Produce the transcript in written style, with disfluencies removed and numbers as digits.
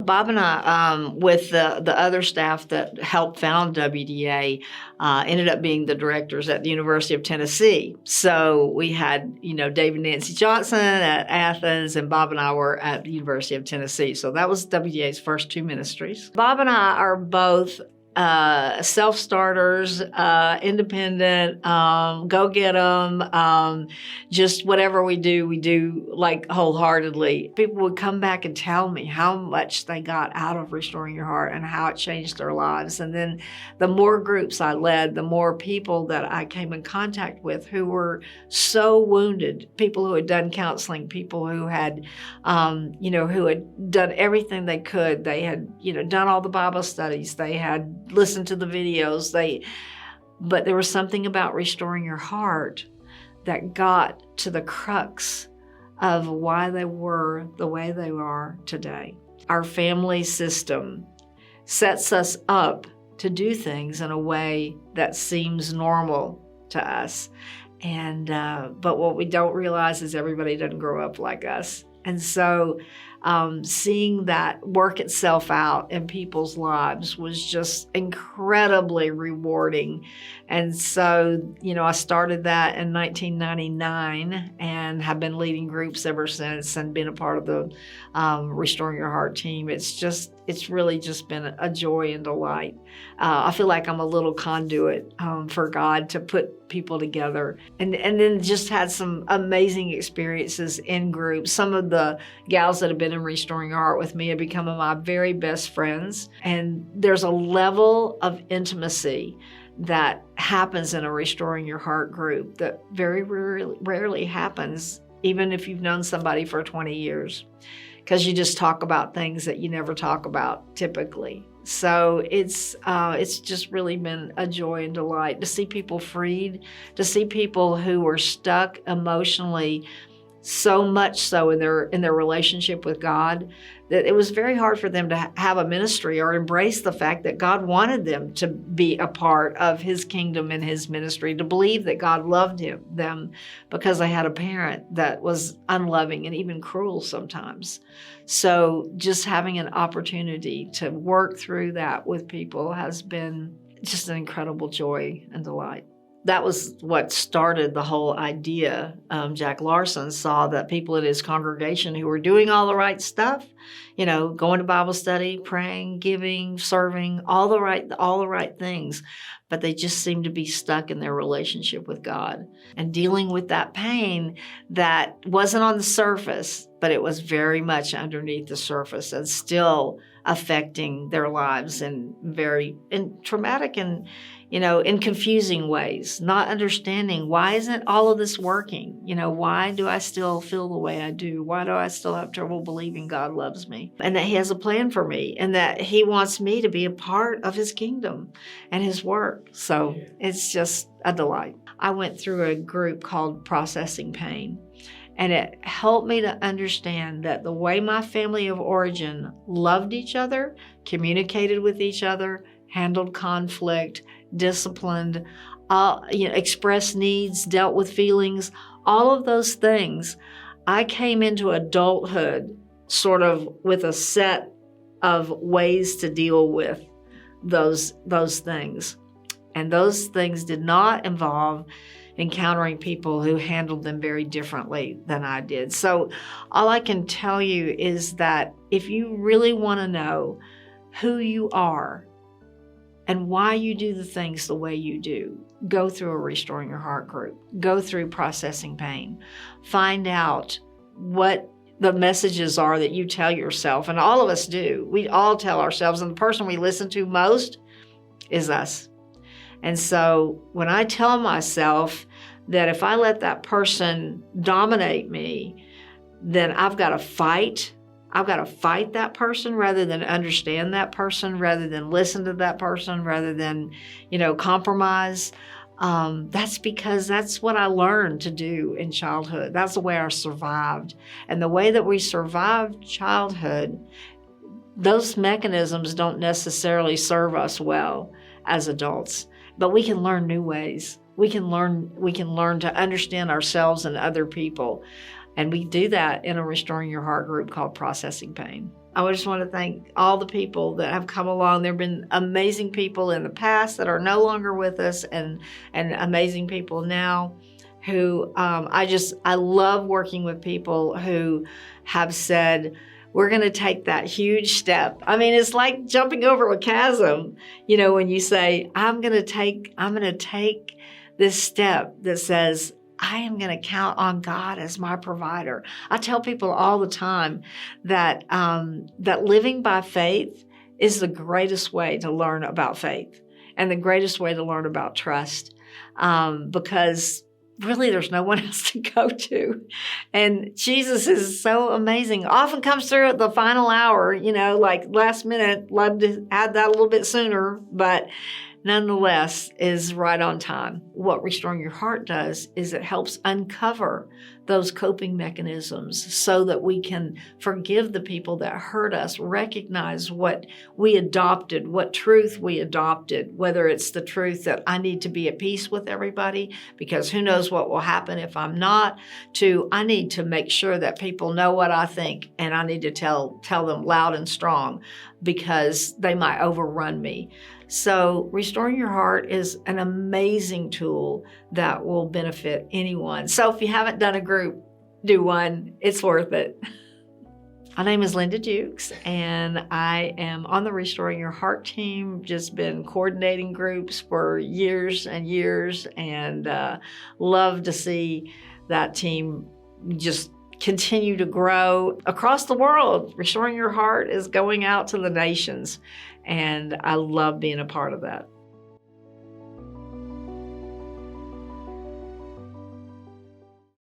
Bob and I, with the other staff that helped found WDA, ended up being the directors at the University of Tennessee. So we had, David and Nancy Johnson at Athens, and Bob and I were at the University of Tennessee. So that was WDA's first two ministries. Bob and I are both self-starters, independent, go get them. Just whatever we do like wholeheartedly. People would come back and tell me how much they got out of Restoring Your Heart and how it changed their lives. And then the more groups I led, the more people that I came in contact with who were so wounded, people who had done counseling, people who had, who had done everything they could. They had, done all the Bible studies. They had listened to the videos. But there was something about Restoring Your Heart that got to the crux of why they were the way they are today. Our family system sets us up to do things in a way that seems normal to us. And but what we don't realize is everybody doesn't grow up like us. And so seeing that work itself out in people's lives was just incredibly rewarding. And so, I started that in 1999 and have been leading groups ever since and been a part of the Restoring Your Heart team. It's really just been a joy and delight. I feel like I'm a little conduit for God to put people together, and then just had some amazing experiences in groups. Some of the gals that have been in Restoring Your Heart with me have become my very best friends, and there's a level of intimacy that happens in a Restoring Your Heart group that very rarely happens, even if you've known somebody for 20 years, because you just talk about things that you never talk about typically. So it's just really been a joy and delight to see people freed, to see people who were stuck emotionally, so much so in their relationship with God that it was very hard for them to have a ministry or embrace the fact that God wanted them to be a part of His kingdom and His ministry, to believe that God loved them because they had a parent that was unloving and even cruel sometimes. So just having an opportunity to work through that with people has been just an incredible joy and delight. That was what started the whole idea. Jack Larson saw that people at his congregation who were doing all the right stuff, going to Bible study, praying, giving, serving, all the right things, but they just seemed to be stuck in their relationship with God and dealing with that pain that wasn't on the surface, but it was very much underneath the surface and still affecting their lives in traumatic and in confusing ways, not understanding why isn't all of this working? Why do I still feel the way I do? Why do I still have trouble believing God loves me and that He has a plan for me and that He wants me to be a part of His kingdom and His work? So it's just a delight. I went through a group called Processing Pain, and it helped me to understand that the way my family of origin loved each other, communicated with each other, handled conflict, disciplined, expressed needs, dealt with feelings, all of those things. I came into adulthood sort of with a set of ways to deal with those things. And those things did not involve encountering people who handled them very differently than I did. So all I can tell you is that if you really want to know who you are and why you do the things the way you do, go through a Restoring Your Heart group. Go through Processing Pain. Find out what the messages are that you tell yourself, and all of us do. We all tell ourselves, and the person we listen to most is us. And so when I tell myself that if I let that person dominate me, then I've got to fight that person rather than understand that person, rather than listen to that person, rather than, compromise. That's because that's what I learned to do in childhood. That's the way I survived. And the way that we survived childhood, those mechanisms don't necessarily serve us well as adults, but we can learn new ways. We can learn to understand ourselves and other people. And we do that in a Restoring Your Heart group called Processing Pain. I just want to thank all the people that have come along. There have been amazing people in the past that are no longer with us, and amazing people now who I love working with people who have said, we're going to take that huge step. I mean, it's like jumping over a chasm, when you say, I'm going to take this step that says, I am going to count on God as my provider. I tell people all the time that that living by faith is the greatest way to learn about faith and the greatest way to learn about trust, because really there's no one else to go to. And Jesus is so amazing. Often comes through at the final hour, like last minute. Love to add that a little bit sooner, but nonetheless is right on time. What Restoring Your Heart does is it helps uncover those coping mechanisms so that we can forgive the people that hurt us, recognize what we adopted, what truth we adopted, whether it's the truth that I need to be at peace with everybody because who knows what will happen if I'm not, to I need to make sure that people know what I think and I need to tell them loud and strong because they might overrun me. So Restoring Your Heart is an amazing tool that will benefit anyone. So if you haven't done a group, do one. It's worth it. My name is Linda Dukes, and I am on the Restoring Your Heart team. Just been coordinating groups for years and years, and love to see that team just continue to grow across the world. Restoring Your Heart is going out to the nations, and I love being a part of that.